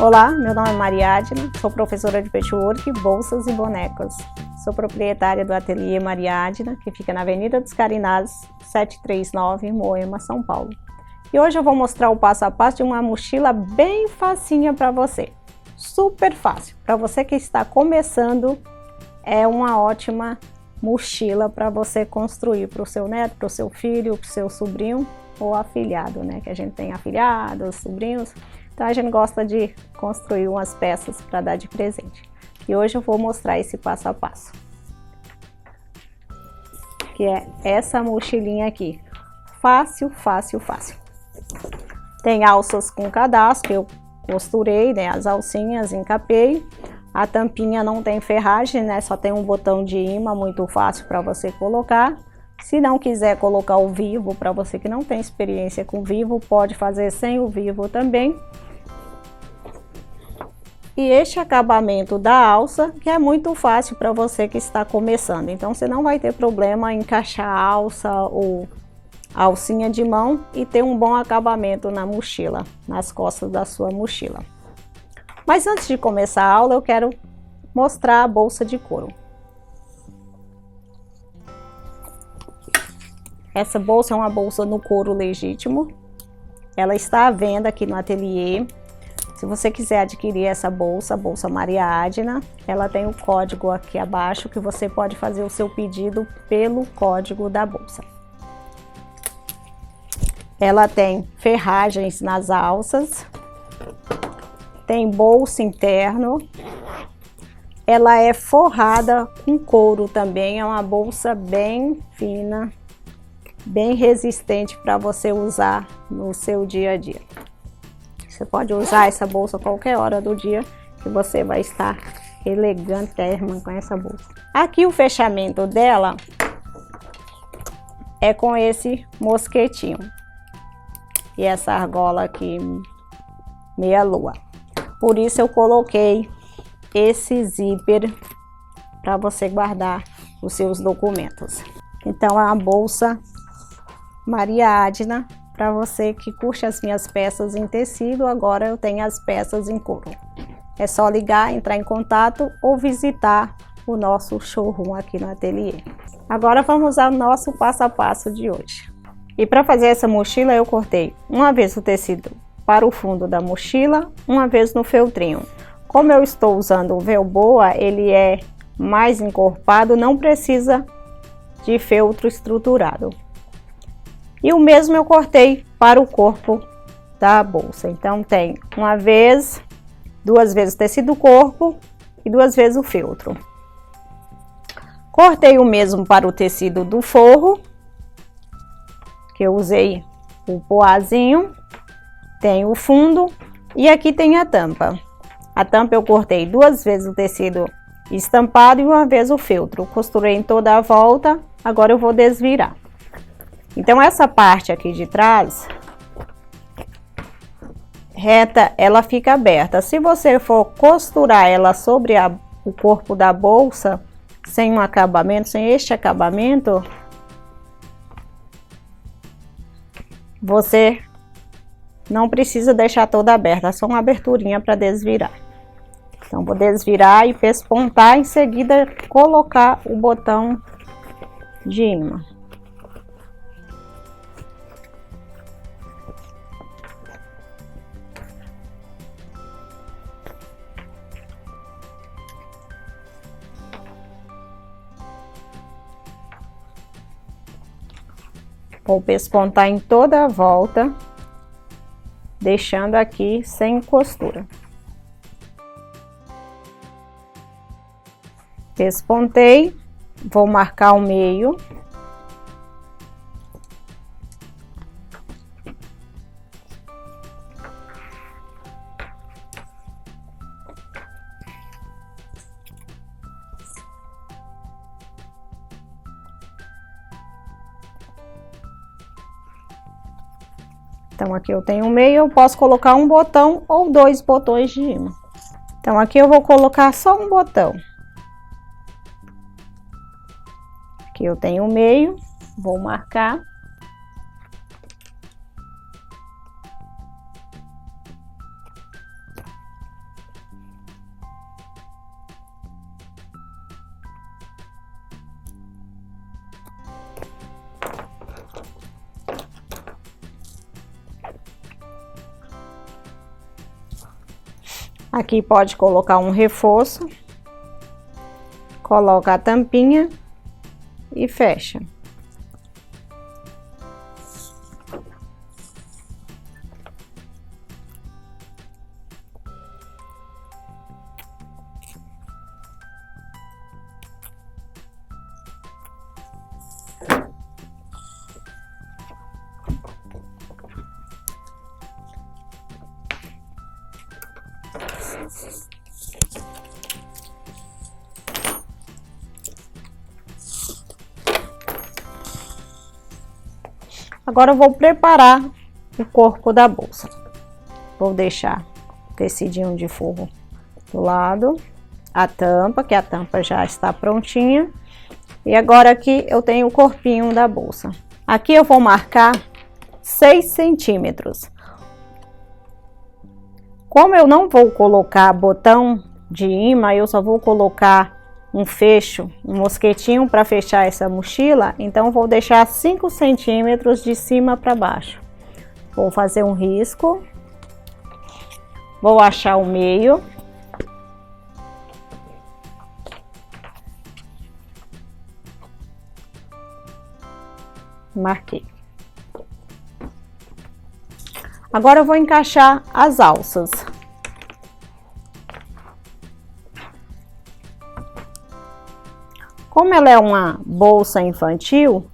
Olá, meu nome é Mariadna, sou professora de patchwork, bolsas e bonecas. Sou proprietária do ateliê Mariadna, que fica na Avenida dos Carinás, 739, Moema, São Paulo. E hoje eu vou mostrar o passo a passo de uma mochila bem facinha para você. Super fácil. Para você que está começando, é uma ótima mochila para você construir para o seu neto, para o seu filho, para o seu sobrinho ou afilhado, né? Que a gente tem afilhados, sobrinhos. Então a gente gosta de construir umas peças para dar de presente. E hoje eu vou mostrar esse passo a passo. Que é essa mochilinha aqui. Fácil, fácil, fácil. Tem alças com cadastro, eu costurei, né? As alcinhas, encapei. A tampinha não tem ferragem, né? Só tem um botão de imã, muito fácil para você colocar. Se não quiser colocar o vivo, para você que não tem experiência com vivo, pode fazer sem o vivo também. E este acabamento da alça, que é muito fácil para você que está começando. Então você não vai ter problema em encaixar a alça ou a alcinha de mão e ter um bom acabamento na mochila, nas costas da sua mochila. Mas antes de começar a aula, eu quero mostrar a bolsa de couro. Essa bolsa é uma bolsa no couro legítimo. Ela está à venda aqui no ateliê. Se você quiser adquirir essa bolsa, a bolsa Mariadna, ela tem o código aqui abaixo que você pode fazer o seu pedido pelo código da bolsa. Ela tem ferragens nas alças. Tem bolso interno, ela é forrada com couro também, é uma bolsa bem fina, bem resistente para você usar no seu dia a dia. Você pode usar essa bolsa a qualquer hora do dia que você vai estar elegantérrima com essa bolsa. Aqui o fechamento dela é com esse mosquetinho e essa argola aqui meia lua. Por isso eu coloquei esse zíper para você guardar os seus documentos. Então é uma bolsa Mariadna para você que curte as minhas peças em tecido. Agora eu tenho as peças em couro. É só ligar, entrar em contato ou visitar o nosso showroom aqui no ateliê. Agora vamos ao nosso passo a passo de hoje. E para fazer essa mochila eu cortei uma vez o tecido para o fundo da mochila, uma vez no feltrinho. Como eu estou usando o Velboa, ele é mais encorpado, não precisa de feltro estruturado. E o mesmo eu cortei para o corpo da bolsa. Então tem uma vez, duas vezes o tecido do corpo e duas vezes o feltro. Cortei o mesmo para o tecido do forro, que eu usei o poazinho. Tem o fundo e aqui tem a tampa. A tampa eu cortei duas vezes o tecido estampado e uma vez o feltro. Costurei em toda a volta, agora eu vou desvirar. Então essa parte aqui de trás, reta, ela fica aberta. Se você for costurar ela sobre o corpo da bolsa, sem um acabamento, sem este acabamento, você não precisa deixar toda aberta, é só uma aberturinha para desvirar. Então vou desvirar e pespontar, em seguida colocar o botão de imã. Vou pespontar em toda a volta, deixando aqui sem costura. Pespontei, vou marcar o meio. Então aqui eu tenho o meio, eu posso colocar um botão ou dois botões de imã. Então aqui eu vou colocar só um botão. Aqui eu tenho o meio, vou marcar. Aqui pode colocar um reforço, coloca a tampinha e fecha. Agora eu vou preparar o corpo da bolsa. Vou deixar o tecidinho de forro do lado, a tampa, que a tampa já está prontinha. E agora aqui eu tenho o corpinho da bolsa. Aqui eu vou marcar 6 centímetros. Como eu não vou colocar botão de imã, eu só vou colocar um fecho, um mosquetinho para fechar essa mochila, então vou deixar 5 centímetros de cima para baixo. Vou fazer um risco, vou achar o meio. Marquei. Agora eu vou encaixar as alças. Como ela é uma bolsa infantil,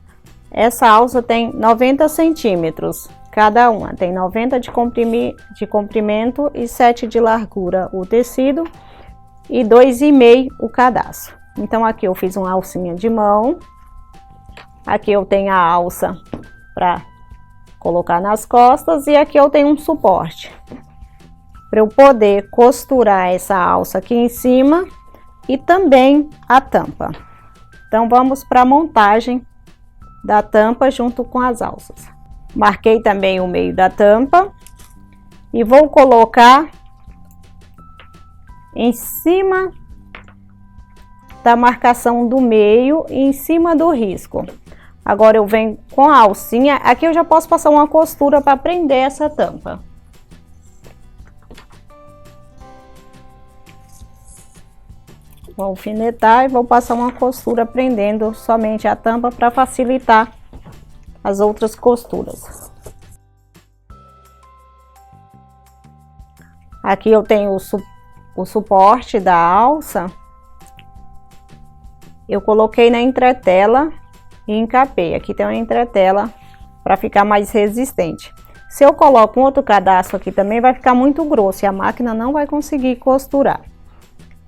essa alça tem 90 centímetros cada uma. Tem 90 de comprimento e 7 de largura o tecido e 2,5 o cadastro. Então aqui eu fiz uma alcinha de mão. Aqui eu tenho a alça para colocar nas costas e aqui eu tenho um suporte para eu poder costurar essa alça aqui em cima e também a tampa. Então vamos para a montagem da tampa junto com as alças. Marquei também o meio da tampa e vou colocar em cima da marcação do meio e em cima do risco. Agora eu venho com a alcinha, aqui eu já posso passar uma costura para prender essa tampa. Vou alfinetar e vou passar uma costura prendendo somente a tampa para facilitar as outras costuras. Aqui eu tenho o suporte da alça. Eu coloquei na entretela e encapei. Aqui tem uma entretela para ficar mais resistente. Se eu coloco um outro cadastro aqui também, vai ficar muito grosso e a máquina não vai conseguir costurar.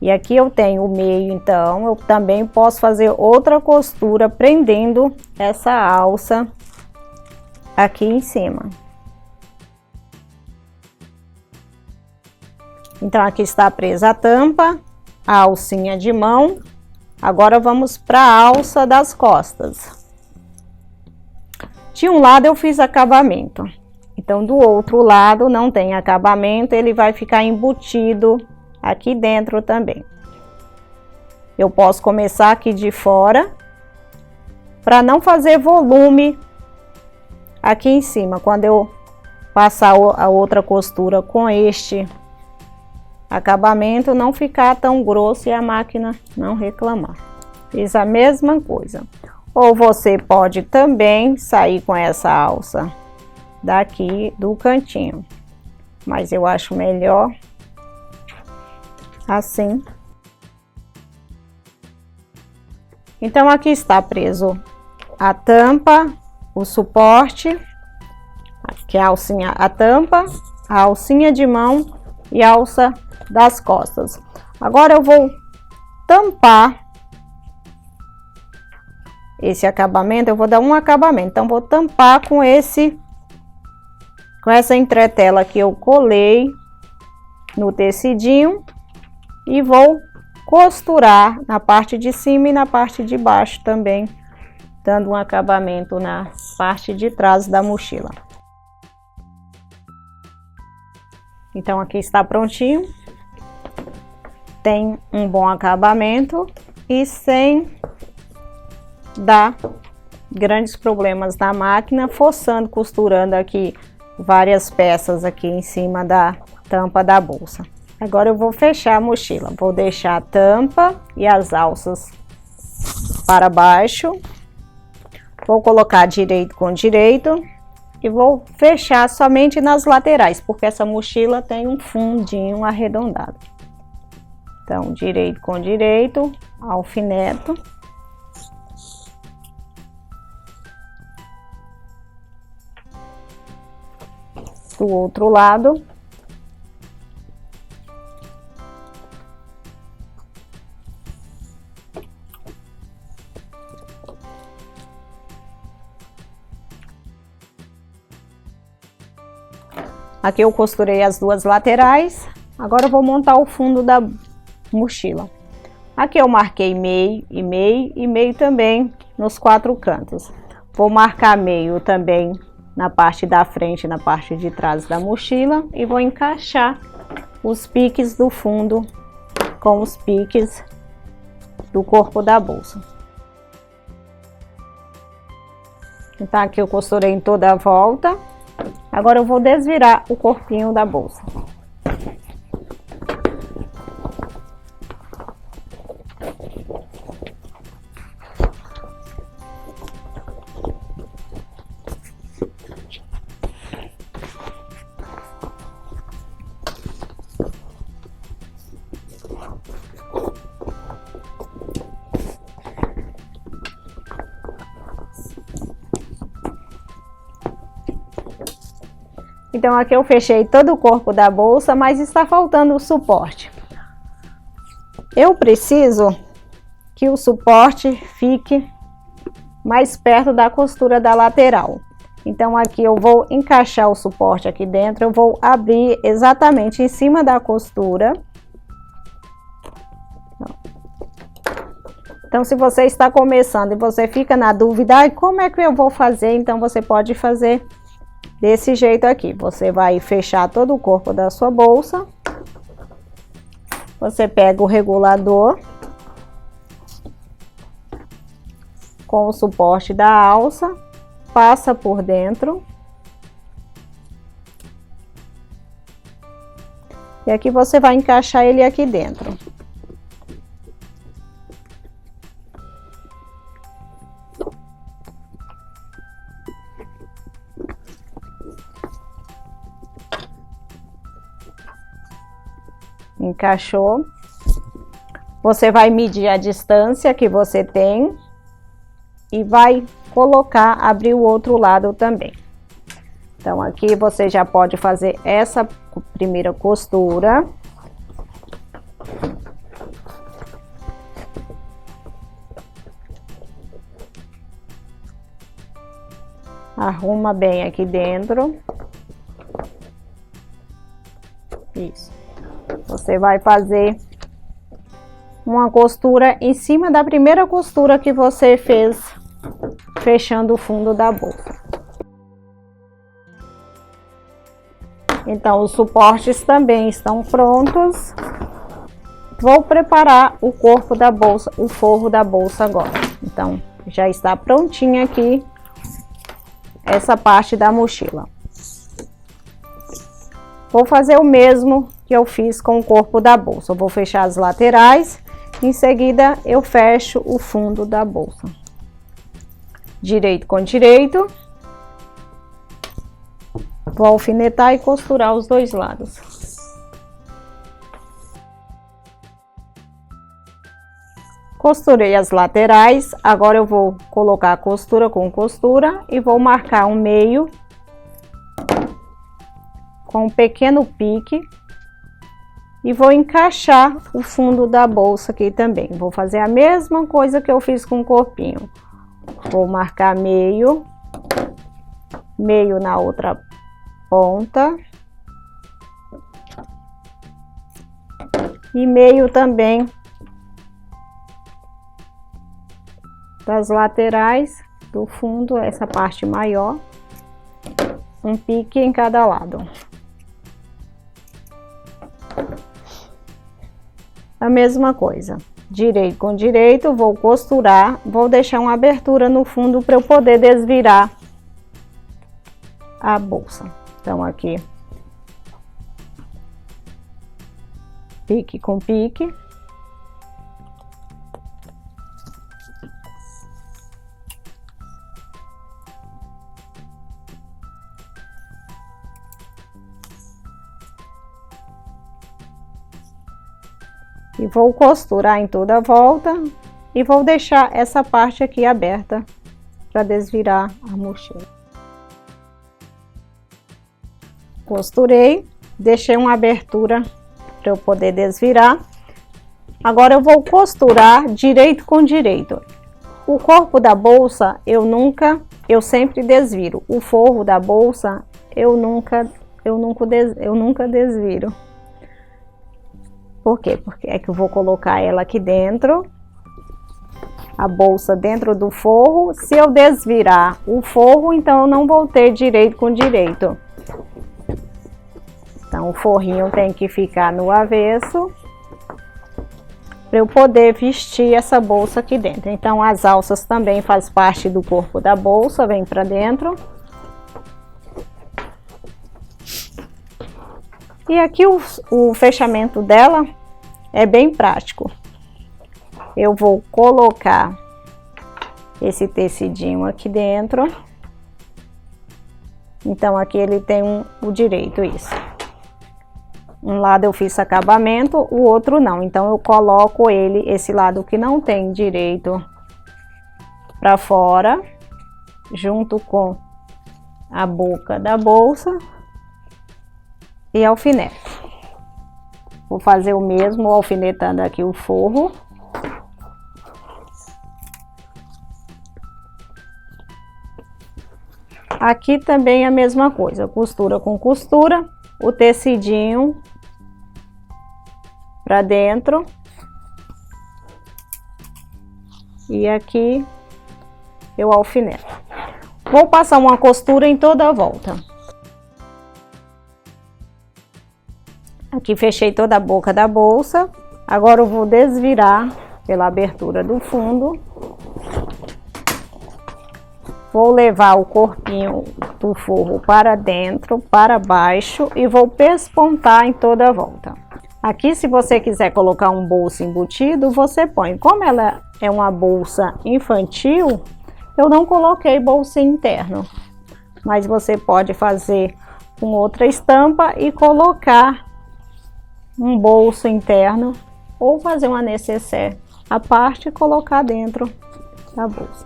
E aqui eu tenho o meio, então eu também posso fazer outra costura prendendo essa alça aqui em cima. Então aqui está presa a tampa, a alcinha de mão. Agora vamos para a alça das costas. De um lado eu fiz acabamento, então do outro lado não tem acabamento, ele vai ficar embutido aqui dentro também. Eu posso começar aqui de fora, para não fazer volume aqui em cima, quando eu passar a outra costura com este acabamento, não ficar tão grosso e a máquina não reclamar. Fiz a mesma coisa. Ou você pode também sair com essa alça daqui do cantinho, mas eu acho melhor assim. Então aqui está preso a tampa, o suporte, que é a alcinha, a tampa, a alcinha de mão e a alça das costas. Agora eu vou tampar esse acabamento, eu vou dar um acabamento, então vou tampar com essa entretela que eu colei no tecidinho e vou costurar na parte de cima e na parte de baixo também, dando um acabamento na parte de trás da mochila. Então aqui está prontinho, tem um bom acabamento e sem dar grandes problemas na máquina, forçando, costurando aqui várias peças aqui em cima da tampa da bolsa. Agora eu vou fechar a mochila. Vou deixar a tampa e as alças para baixo. Vou colocar direito com direito e vou fechar somente nas laterais, porque essa mochila tem um fundinho arredondado. Então, direito com direito, alfineto. Do outro lado. Aqui eu costurei as duas laterais. Agora eu vou montar o fundo da mochila. Aqui eu marquei meio e meio e meio também nos 4 cantos. Vou marcar meio também na parte da frente e na parte de trás da mochila e vou encaixar os piques do fundo com os piques do corpo da bolsa. Então aqui eu costurei em toda a volta. Agora eu vou desvirar o corpinho da bolsa. Então aqui eu fechei todo o corpo da bolsa, mas está faltando o suporte. Eu preciso que o suporte fique mais perto da costura da lateral. Então aqui eu vou encaixar o suporte aqui dentro, eu vou abrir exatamente em cima da costura. Então se você está começando e você fica na dúvida, como é que eu vou fazer? Então você pode fazer desse jeito aqui. Você vai fechar todo o corpo da sua bolsa. Você pega o regulador com o suporte da alça, passa por dentro. E aqui você vai encaixar ele aqui dentro. Encaixou. Você vai medir a distância que você tem e vai colocar, abrir o outro lado também. Então aqui você já pode fazer essa primeira costura. Arruma bem aqui dentro. Isso. Você vai fazer uma costura em cima da primeira costura que você fez, fechando o fundo da bolsa. Então, os suportes também estão prontos. Vou preparar o corpo da bolsa, o forro da bolsa agora. Então, já está prontinha aqui essa parte da mochila. Vou fazer o mesmo que eu fiz com o corpo da bolsa. Eu vou fechar as laterais, em seguida eu fecho o fundo da bolsa. Direito com direito. Vou alfinetar e costurar os dois lados. Costurei as laterais, agora eu vou colocar costura com costura e vou marcar um meio com um pequeno pique e vou encaixar o fundo da bolsa aqui também. Vou fazer a mesma coisa que eu fiz com o corpinho. Vou marcar meio, meio na outra ponta e meio também das laterais do fundo, essa parte maior, um pique em cada lado. A mesma coisa, direito com direito, vou costurar, vou deixar uma abertura no fundo para eu poder desvirar a bolsa. Então aqui pique com pique. E vou costurar em toda a volta e vou deixar essa parte aqui aberta para desvirar a mochila. Costurei, deixei uma abertura para eu poder desvirar. Agora eu vou costurar direito com direito. O corpo da bolsa eu sempre desviro. O forro da bolsa eu nunca desviro. Por quê? Porque é que eu vou colocar ela aqui dentro, a bolsa dentro do forro. Se eu desvirar o forro, então eu não vou ter direito com direito. Então o forrinho tem que ficar no avesso para eu poder vestir essa bolsa aqui dentro. Então as alças também faz parte do corpo da bolsa, vem para dentro. E aqui o fechamento dela é bem prático. Eu vou colocar esse tecidinho aqui dentro. Então aqui ele tem o direito, isso. Um lado eu fiz acabamento, o outro não. Então eu coloco esse lado que não tem direito para fora, junto com a boca da bolsa. E alfinete. Vou fazer o mesmo, alfinetando aqui o forro. Aqui também a mesma coisa, costura com costura, o tecidinho para dentro. E aqui eu alfineto. Vou passar uma costura em toda a volta. Aqui fechei toda a boca da bolsa. Agora eu vou desvirar pela abertura do fundo. Vou levar o corpinho do forro para dentro, para baixo e vou pespontar em toda a volta. Aqui, se você quiser colocar um bolso embutido, você põe. Como ela é uma bolsa infantil, eu não coloquei bolsinho interno. Mas você pode fazer com outra estampa e colocar um bolso interno ou fazer uma nécessaire à parte e colocar dentro da bolsa.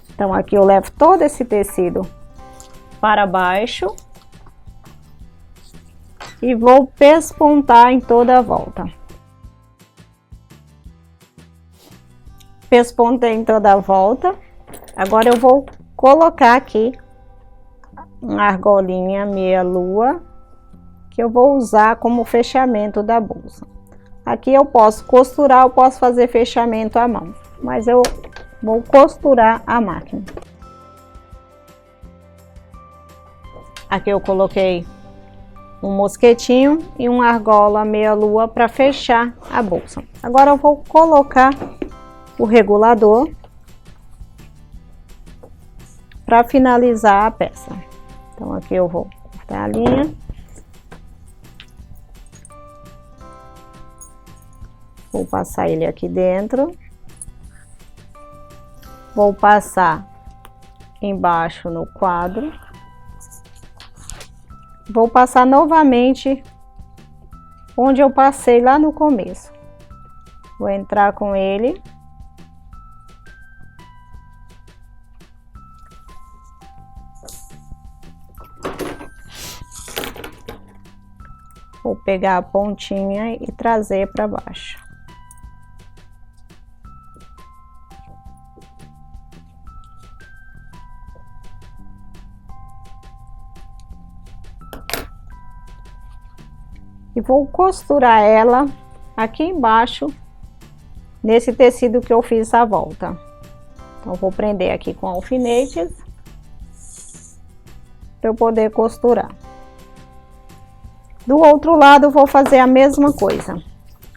Então aqui eu levo todo esse tecido para baixo e vou pespontar em toda a volta. Pespontei em toda a volta. Agora eu vou colocar aqui uma argolinha meia-lua que eu vou usar como fechamento da bolsa. Aqui eu posso costurar, eu posso fazer fechamento à mão, mas eu vou costurar a máquina. Aqui eu coloquei um mosquetinho e uma argola meia-lua para fechar a bolsa. Agora eu vou colocar o regulador para finalizar a peça. Então aqui eu vou cortar a linha. Vou passar ele aqui dentro. Vou passar embaixo no quadro. Vou passar novamente onde eu passei lá no começo. Vou entrar com ele. Vou pegar a pontinha e trazer para baixo. E vou costurar ela aqui embaixo, nesse tecido que eu fiz a volta. Então, vou prender aqui com alfinetes, para eu poder costurar. Do outro lado, eu vou fazer a mesma coisa.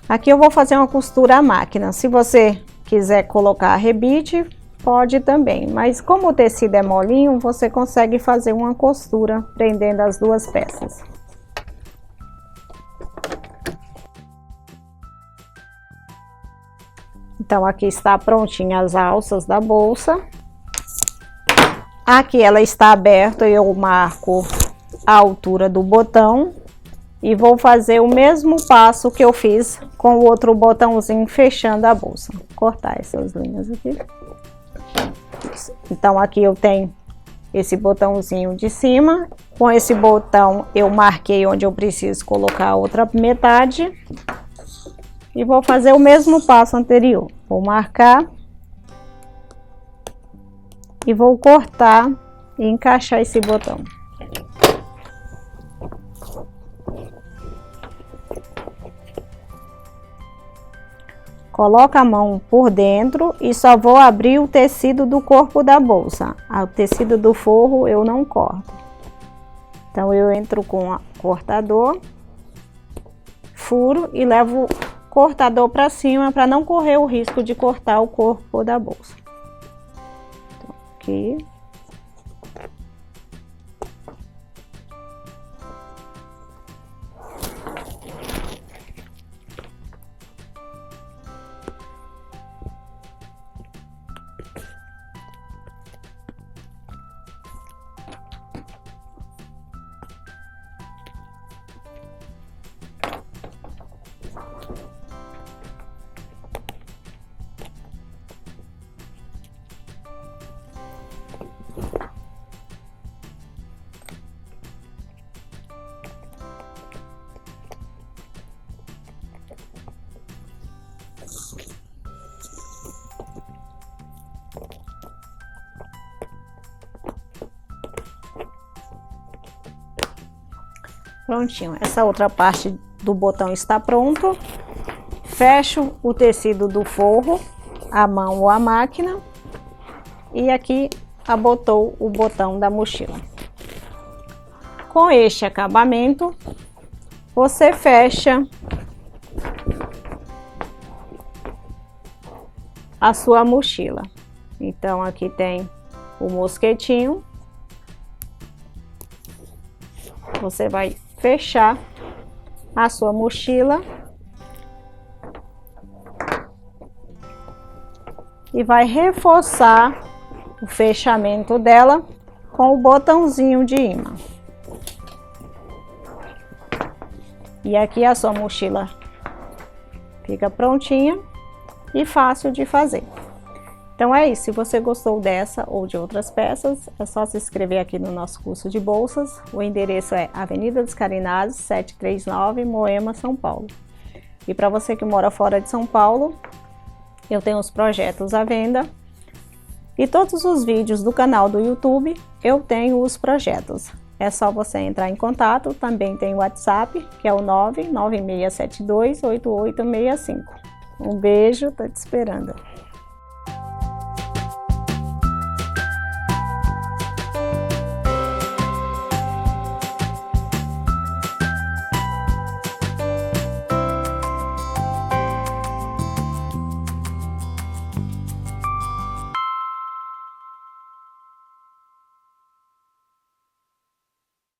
Aqui eu vou fazer uma costura à máquina. Se você quiser colocar rebite, pode também. Mas como o tecido é molinho, você consegue fazer uma costura prendendo as duas peças. Então aqui está prontinha as alças da bolsa. Aqui ela está aberta, eu marco a altura do botão e vou fazer o mesmo passo que eu fiz com o outro botãozinho fechando a bolsa. Vou cortar essas linhas aqui. Então aqui eu tenho esse botãozinho de cima. Com esse botão eu marquei onde eu preciso colocar a outra metade. E vou fazer o mesmo passo anterior. Vou marcar. E vou cortar e encaixar esse botão. Coloco a mão por dentro e só vou abrir o tecido do corpo da bolsa. O tecido do forro eu não corto. Então eu entro com o cortador, furo e levo o cortador para cima para não correr o risco de cortar o corpo da bolsa. Então, aqui. Prontinho, essa outra parte do botão está pronto. Fecho o tecido do forro, a mão ou a máquina, e aqui abotou o botão da mochila. Com este acabamento, você fecha a sua mochila. Então aqui tem o mosquetinho. Você vai fechar a sua mochila e vai reforçar o fechamento dela com o botãozinho de imã. E aqui a sua mochila fica prontinha e fácil de fazer. Então é isso, se você gostou dessa ou de outras peças, é só se inscrever aqui no nosso curso de bolsas. O endereço é Avenida dos Carinazes, 739, Moema, São Paulo. E para você que mora fora de São Paulo, eu tenho os projetos à venda. E todos os vídeos do canal do YouTube, eu tenho os projetos. É só você entrar em contato, também tem o WhatsApp, que é o 996728865. Um beijo, tô te esperando.